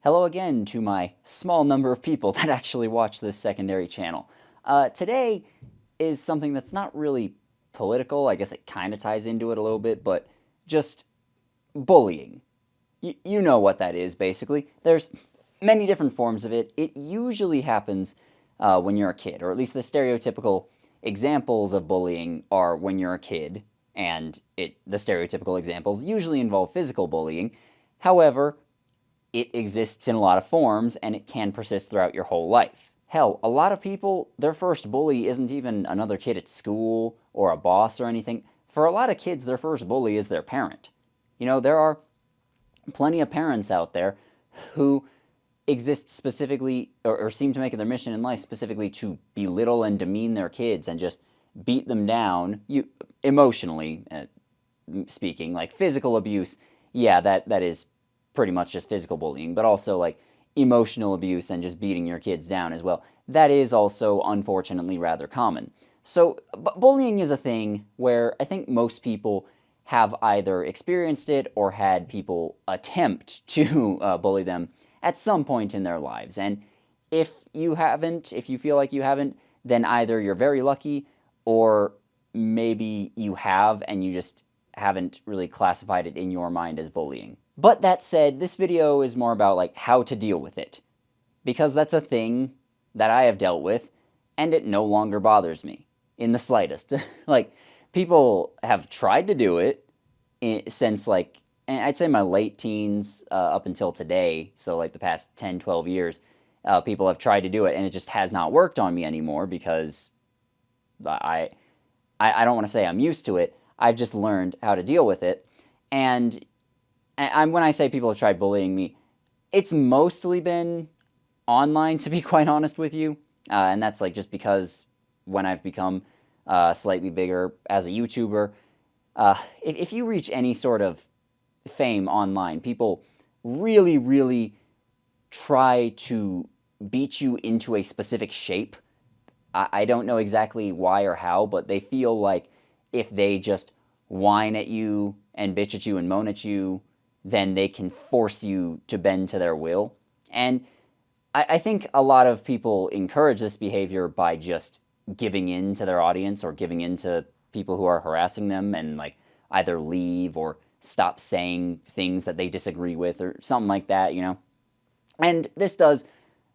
Hello again to my small number of people that actually watch this secondary channel. Today is something that's not really political. I guess it kind of ties into it a little bit, but just bullying. You know what that is, basically. There's many different forms of it. It usually happens when you're a kid, or at least the stereotypical examples of bullying are when you're a kid, and the stereotypical examples usually involve physical bullying. However, it exists in a lot of forms, and it can persist throughout your whole life. Hell, a lot of people, their first bully isn't even another kid at school or a boss or anything. For a lot of kids, their first bully is their parent. You know, there are plenty of parents out there who exist specifically, or seem to make it their mission in life specifically to belittle and demean their kids and just beat them down, emotionally speaking. Like physical abuse, yeah, that is pretty much just physical bullying, but also like emotional abuse and just beating your kids down as well. That is also unfortunately rather common. So bullying is a thing where I think most people have either experienced it or had people attempt to bully them at some point in their lives. And if you haven't, if you feel like you haven't, then either you're very lucky or maybe you have and you just haven't really classified it in your mind as bullying. But that said, this video is more about like how to deal with it, because that's a thing that I have dealt with and it no longer bothers me in the slightest. Like, people have tried to do it since like, I'd say my late teens up until today, so like the past 10, 12 years, people have tried to do it and it just has not worked on me anymore because I don't want to say I'm used to it. I've just learned how to deal with it. And when I say people have tried bullying me, it's mostly been online, to be quite honest with you. And that's like just because when I've become slightly bigger as a YouTuber, if you reach any sort of fame online, people really, really try to beat you into a specific shape. I don't know exactly why or how, but they feel like if they just whine at you and bitch at you and moan at you, then they can force you to bend to their will. And I think a lot of people encourage this behavior by just giving in to their audience or giving in to people who are harassing them and like either leave or stop saying things that they disagree with or something like that, you know? And this does,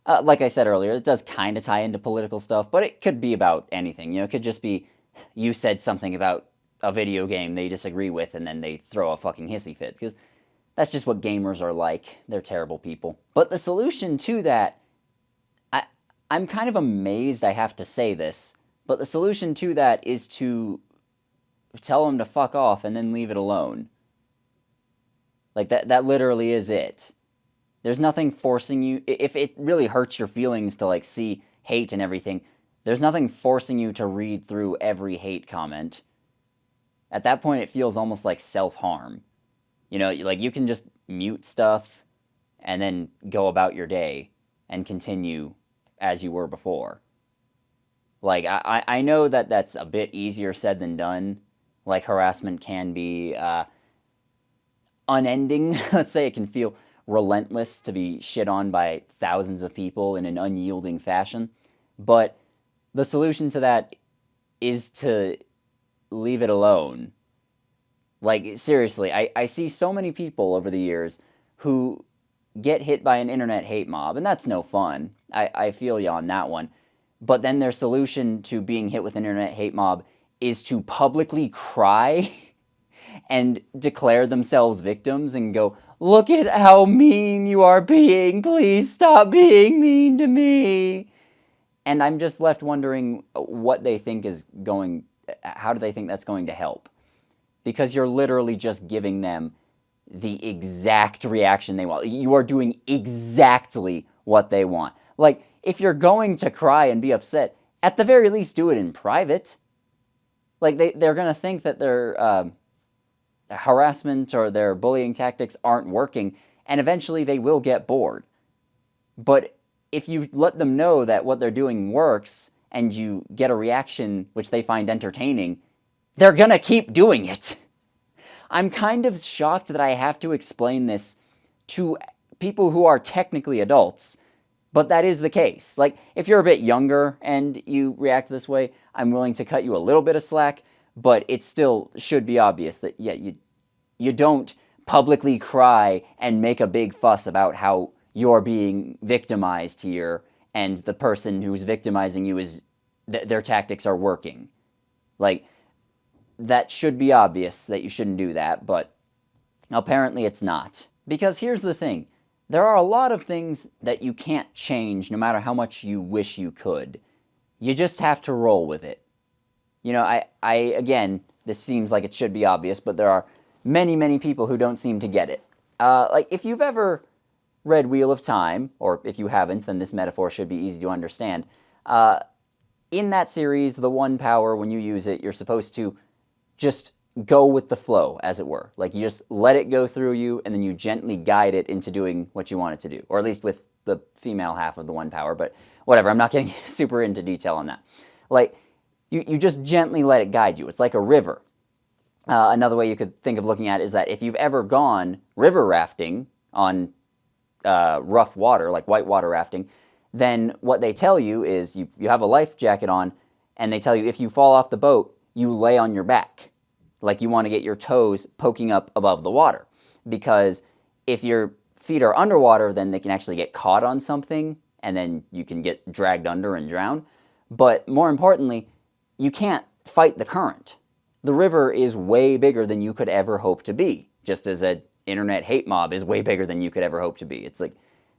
like I said earlier, it does kind of tie into political stuff, but it could be about anything. You know, it could just be you said something about a video game they disagree with and then they throw a fucking hissy fit, because that's just what gamers are like. They're terrible people. But the solution to that, I'm kind of amazed I have to say this, but the solution to that is to tell them to fuck off and then leave it alone. Like, that literally is it. There's nothing forcing you. If it really hurts your feelings to like see hate and everything, there's nothing forcing you to read through every hate comment. At that point, it feels almost like self-harm. You know, like you can just mute stuff and then go about your day and continue as you were before. Like, I know that that's a bit easier said than done. Like, harassment can be unending. Let's say it can feel relentless to be shit on by thousands of people in an unyielding fashion. But the solution to that is to leave it alone. Like, seriously, I see so many people over the years who get hit by an internet hate mob, and that's no fun. I feel you on that one. But then their solution to being hit with an internet hate mob is to publicly cry and declare themselves victims and go, "Look at how mean you are being, please stop being mean to me." And I'm just left wondering what they think is going, how do they think that's going to help? Because you're literally just giving them the exact reaction they want. You are doing exactly what they want. Like, if you're going to cry and be upset, at the very least do it in private. Like, they're going to think that their harassment or their bullying tactics aren't working, and eventually they will get bored. But if you let them know that what they're doing works and you get a reaction which they find entertaining, they're gonna keep doing it. I'm kind of shocked that I have to explain this to people who are technically adults, but that is the case. Like, if you're a bit younger and you react this way, I'm willing to cut you a little bit of slack, but it still should be obvious that, yeah, you don't publicly cry and make a big fuss about how you're being victimized here and the person who's victimizing you is their tactics are working. Like, that should be obvious that you shouldn't do that, but apparently it's not. Because here's the thing, there are a lot of things that you can't change no matter how much you wish you could. You just have to roll with it. You know, again, this seems like it should be obvious, but there are many, many people who don't seem to get it. Like, if you've ever read Wheel of Time, or if you haven't, then this metaphor should be easy to understand. In that series, the one power, when you use it, you're supposed to just go with the flow, as it were. Like, you just let it go through you, and then you gently guide it into doing what you want it to do. Or at least with the female half of the one power, but whatever, I'm not getting super into detail on that. Like, you just gently let it guide you. It's like a river. Another way you could think of looking at it is that if you've ever gone river rafting on rough water, like whitewater rafting, then what they tell you is you have a life jacket on, and they tell you if you fall off the boat, you lay on your back. Like, you want to get your toes poking up above the water. Because if your feet are underwater, then they can actually get caught on something, and then you can get dragged under and drown. But more importantly, you can't fight the current. The river is way bigger than you could ever hope to be, just as an internet hate mob is way bigger than you could ever hope to be. It's like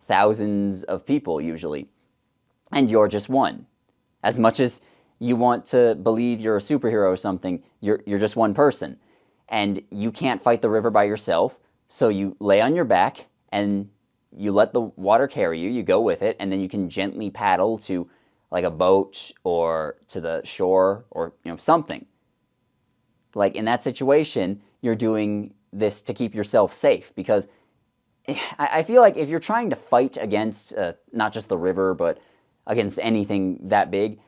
thousands of people usually, and you're just one. As much as you want to believe you're a superhero or something, you're just one person. And you can't fight the river by yourself, so you lay on your back and you let the water carry you, you go with it, and then you can gently paddle to like a boat or to the shore or something. Like, in that situation, you're doing this to keep yourself safe, because I feel like if you're trying to fight against not just the river, but against anything that big,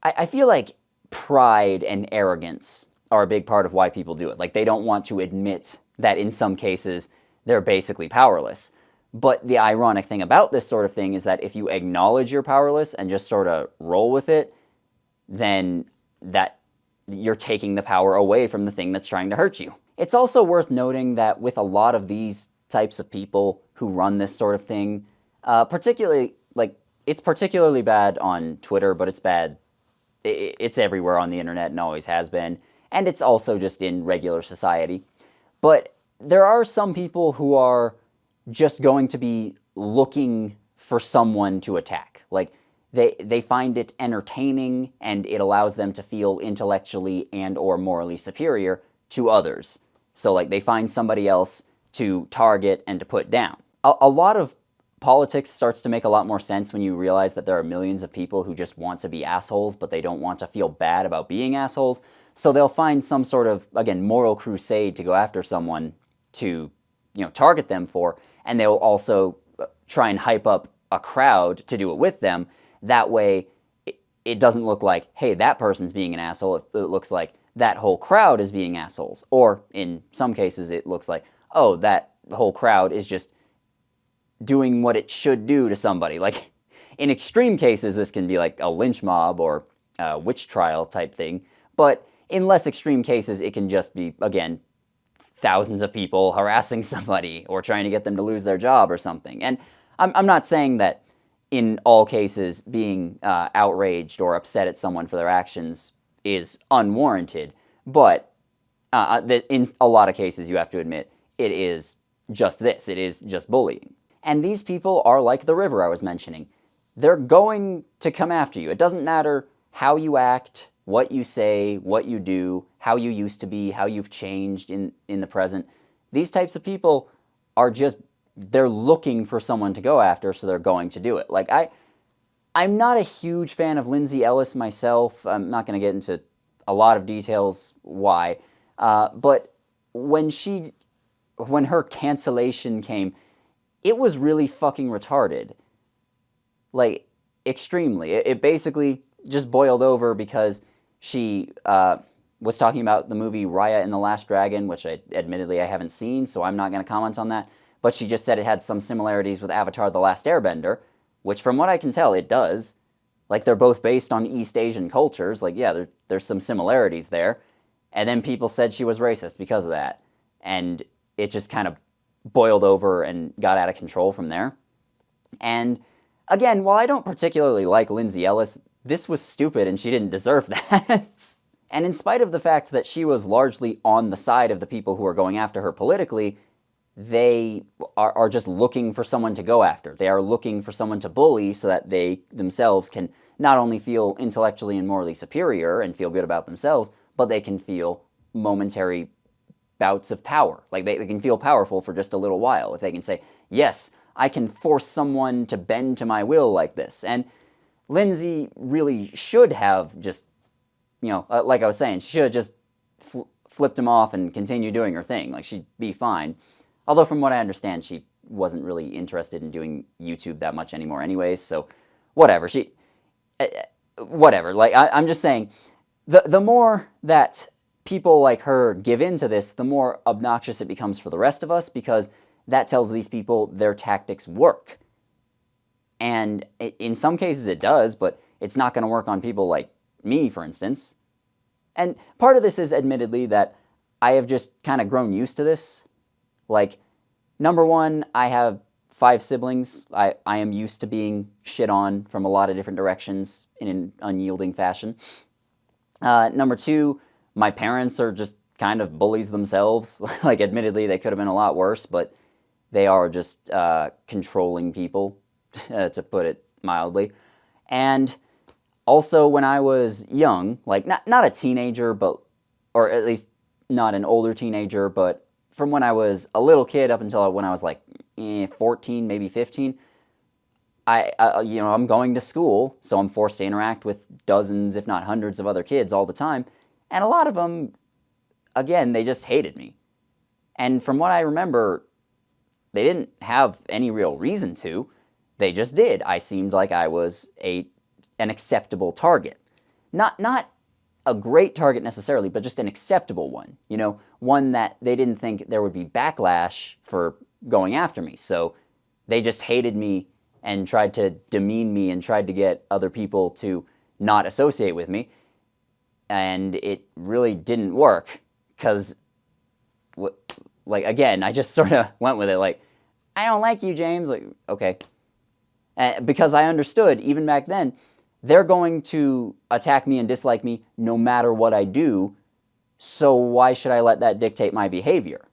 I feel like pride and arrogance are a big part of why people do it. Like, they don't want to admit that in some cases they're basically powerless. But the ironic thing about this sort of thing is that if you acknowledge you're powerless and just sort of roll with it, then that you're taking the power away from the thing that's trying to hurt you. It's also worth noting that with a lot of these types of people who run this sort of thing, particularly, like, it's particularly bad on Twitter, but it's everywhere on the internet and always has been, and it's also just in regular society. But there are some people who are just going to be looking for someone to attack. Like, they find it entertaining, and it allows them to feel intellectually and or morally superior to others. So, like, they find somebody else to target and to put down. A lot of politics starts to make a lot more sense when you realize that there are millions of people who just want to be assholes, but they don't want to feel bad about being assholes. So they'll find some sort of, again, moral crusade to go after someone to, target them for, and they'll also try and hype up a crowd to do it with them. That way, it doesn't look like, hey, that person's being an asshole. It looks like that whole crowd is being assholes. Or in some cases, it looks like, oh, that whole crowd is just doing what it should do to somebody. Like, in extreme cases, this can be like a lynch mob or a witch trial type thing. But in less extreme cases, it can just be, again, thousands of people harassing somebody or trying to get them to lose their job or something. And I'm not saying that in all cases being outraged or upset at someone for their actions is unwarranted, but in a lot of cases, you have to admit, it is just this. It is just bullying. And these people are like the river I was mentioning. They're going to come after you. It doesn't matter how you act, what you say, what you do, how you used to be, how you've changed in the present. These types of people are just, they're looking for someone to go after, so they're going to do it. Like, I'm not a huge fan of Lindsay Ellis myself. I'm not going to get into a lot of details why. But when her cancellation came, it was really fucking retarded. Like, extremely. It basically just boiled over because she was talking about the movie Raya and the Last Dragon, which admittedly I haven't seen, so I'm not going to comment on that. but she just said it had some similarities with Avatar: The Last Airbender, which from what I can tell, it does. Like, they're both based on East Asian cultures. Like, yeah, there's some similarities there. And then people said she was racist because of that. And it just kind of boiled over and got out of control from there. And again, while I don't particularly like Lindsay Ellis, this was stupid and she didn't deserve that. And in spite of the fact that she was largely on the side of the people who are going after her politically, they are just looking for someone to go after. They are looking for someone to bully so that they themselves can not only feel intellectually and morally superior and feel good about themselves, but they can feel momentary bouts of power. Like, they can feel powerful for just a little while. If they can say, yes, I can force someone to bend to my will like this. And Lindsay really should have just, like I was saying, she should have just flipped him off and continued doing her thing. Like, she'd be fine. Although, from what I understand, she wasn't really interested in doing YouTube that much anymore anyways, so whatever. Whatever. Like, I'm just saying, the more that people like her give in to this, the more obnoxious it becomes for the rest of us, because that tells these people their tactics work. And in some cases it does, but it's not going to work on people like me, for instance. And part of this is admittedly that I have just kind of grown used to this. Like, number one, I have 5 siblings. I am used to being shit on from a lot of different directions in an unyielding fashion. Number 2, my parents are just kind of bullies themselves. Like, admittedly, they could have been a lot worse, but they are just controlling people, to put it mildly. And also, when I was young, like, not a teenager, but, or at least not an older teenager, but from when I was a little kid up until when I was like 14, maybe 15, I'm going to school, so I'm forced to interact with dozens, if not hundreds of other kids all the time. And a lot of them, again, they just hated me. And from what I remember, they didn't have any real reason to. They just did. I seemed like I was an acceptable target. Not a great target necessarily, but just an acceptable one. One that they didn't think there would be backlash for going after me. So they just hated me and tried to demean me and tried to get other people to not associate with me. And it really didn't work because, like, again, I just sort of went with it like, I don't like you, James. Like, okay. Because I understood, even back then, they're going to attack me and dislike me no matter what I do, so why should I let that dictate my behavior?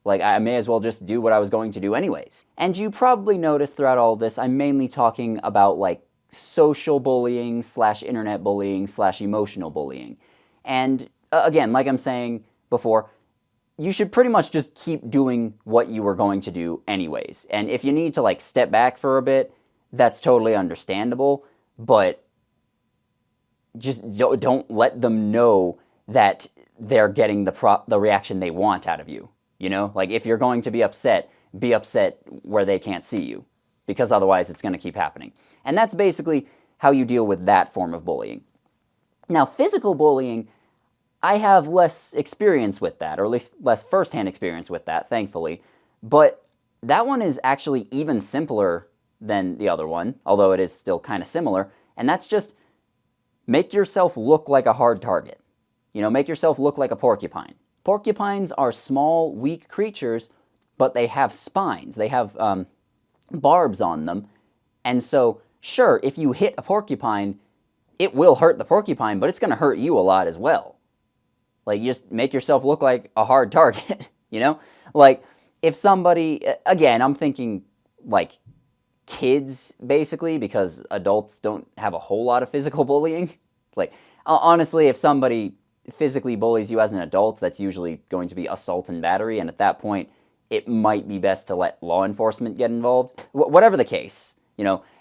Like, I may as well just do what I was going to do anyways. And you probably noticed throughout all of this, I'm mainly talking about, like, social bullying / internet bullying / emotional bullying. And again, like I'm saying before, you should pretty much just keep doing what you were going to do anyways. And if you need to, like, step back for a bit, that's totally understandable, but just don't let them know that they're getting the reaction they want out of you. Like, if you're going to be upset where they can't see you, because otherwise it's going to keep happening. And that's basically how you deal with that form of bullying. Now, physical bullying, I have less experience with that, or at least less firsthand experience with that, thankfully. But that one is actually even simpler than the other one, although it is still kind of similar, and that's just make yourself look like a hard target. Make yourself look like a porcupine. Porcupines are small, weak creatures, but they have spines. They have barbs on them, and so, sure, if you hit a porcupine, it will hurt the porcupine, but it's going to hurt you a lot as well. Like, you just make yourself look like a hard target, Like, if somebody, again, I'm thinking, like, kids, basically, because adults don't have a whole lot of physical bullying. Like, honestly, if somebody physically bullies you as an adult, that's usually going to be assault and battery, and at that point, it might be best to let law enforcement get involved. Whatever the case,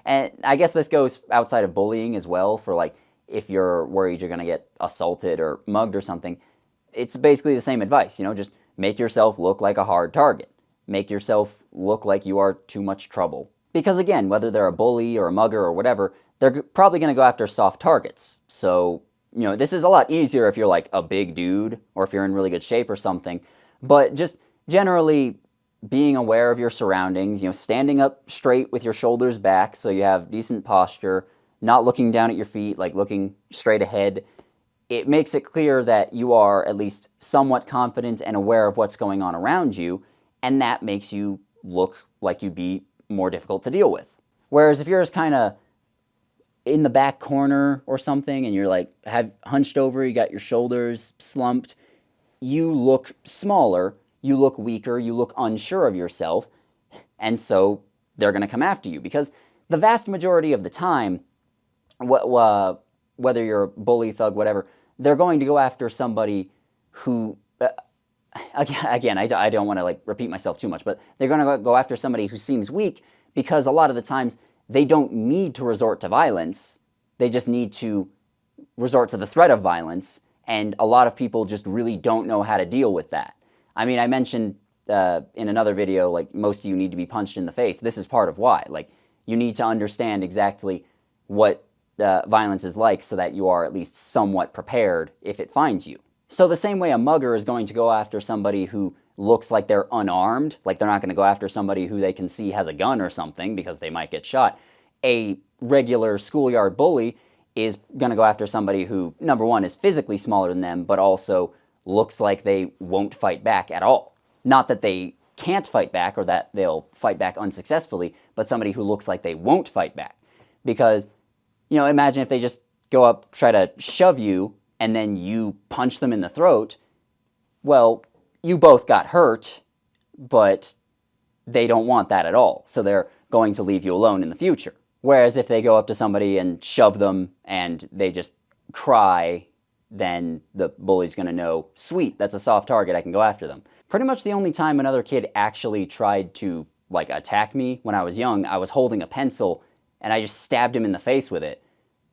And I guess this goes outside of bullying as well, for, like, if you're worried you're going to get assaulted or mugged or something, it's basically the same advice, just make yourself look like a hard target. Make yourself look like you are too much trouble. Because again, whether they're a bully or a mugger or whatever, they're probably going to go after soft targets. So, this is a lot easier if you're like a big dude or if you're in really good shape or something. But just generally, being aware of your surroundings, standing up straight with your shoulders back so you have decent posture, not looking down at your feet, like looking straight ahead. It makes it clear that you are at least somewhat confident and aware of what's going on around you, and that makes you look like you'd be more difficult to deal with. Whereas if you're just kind of in the back corner or something and you're like have hunched over, you got your shoulders slumped, you look smaller, you look weaker, you look unsure of yourself, and so they're going to come after you because the vast majority of the time, whether you're a bully, thug, whatever, they're going to go after somebody who, again, I don't want to like repeat myself too much, but they're going to go after somebody who seems weak because a lot of the times they don't need to resort to violence. They just need to resort to the threat of violence, and a lot of people just really don't know how to deal with that. I mean, I mentioned in another video, like most of you need to be punched in the face. This is part of why. Like, you need to understand exactly what violence is like so that you are at least somewhat prepared if it finds you. So the same way a mugger is going to go after somebody who looks like they're unarmed, like they're not going to go after somebody who they can see has a gun or something because they might get shot, a regular schoolyard bully is going to go after somebody who, number one, is physically smaller than them, but also looks like they won't fight back at all. Not that they can't fight back or that they'll fight back unsuccessfully, but somebody who looks like they won't fight back. Because, imagine if they just go up, try to shove you, and then you punch them in the throat. Well, you both got hurt, but they don't want that at all. So they're going to leave you alone in the future. Whereas if they go up to somebody and shove them and they just cry, then the bully's going to know, sweet, that's a soft target, I can go after them. Pretty much the only time another kid actually tried to attack me when I was young, I was holding a pencil and I just stabbed him in the face with it.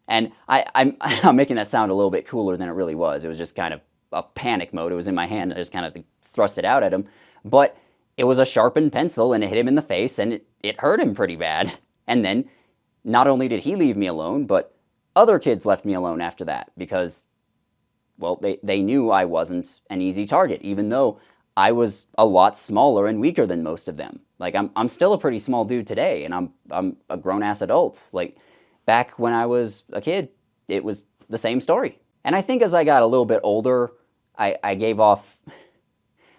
And I'm making that sound a little bit cooler than it really was. It was just kind of a panic mode. It was in my hand. I just kind of thrust it out at him. But it was a sharpened pencil and it hit him in the face and it hurt him pretty bad. And then not only did he leave me alone, but other kids left me alone after that because, well, they knew I wasn't an easy target, even though I was a lot smaller and weaker than most of them. Like, I'm still a pretty small dude today, and I'm a grown-ass adult. Like, back when I was a kid, it was the same story. And I think as I got a little bit older, I gave off,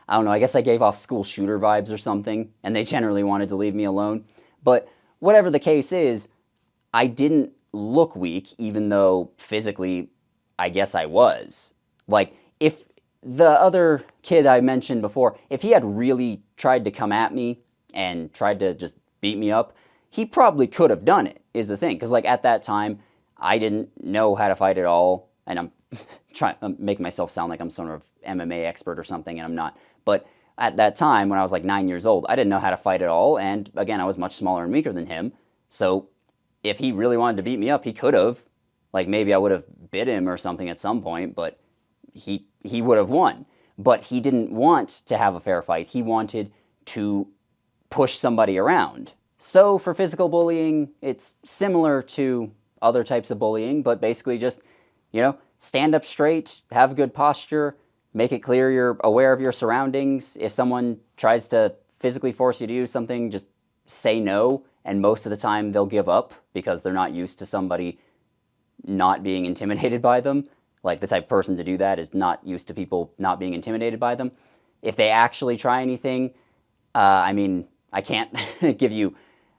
I don't know, I guess I gave off school shooter vibes or something, and they generally wanted to leave me alone. But whatever the case is, I didn't look weak, even though physically, I guess I was. Like, if the other kid I mentioned before, if he had really tried to come at me and tried to just beat me up, he probably could have done it, is the thing. Because, at that time, I didn't know how to fight at all, and I'm making myself sound like I'm some sort of MMA expert or something, and I'm not. But at that time, when I was 9 years old, I didn't know how to fight at all, and again, I was much smaller and weaker than him, so if he really wanted to beat me up, he could have. Maybe I would have bit him or something at some point, but he would have won. But he didn't want to have a fair fight. He wanted to push somebody around. So for physical bullying, it's similar to other types of bullying, but basically just, stand up straight, have good posture, make it clear you're aware of your surroundings. If someone tries to physically force you to do something, just say no, and most of the time they'll give up because they're not used to somebody not being intimidated by them. Like, the type of person to do that is not used to people not being intimidated by them. If they actually try anything, I can't give you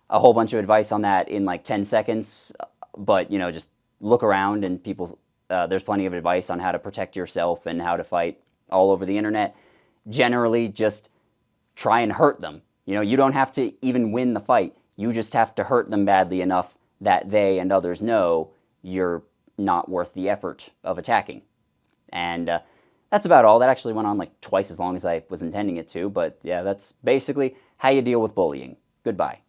a whole bunch of advice on that in 10 seconds, but, just look around and there's plenty of advice on how to protect yourself and how to fight all over the internet. Generally, just try and hurt them. You don't have to even win the fight. You just have to hurt them badly enough that they and others know you're not worth the effort of attacking. And that's about all. That actually went on twice as long as I was intending it to, but yeah, that's basically how you deal with bullying. Goodbye.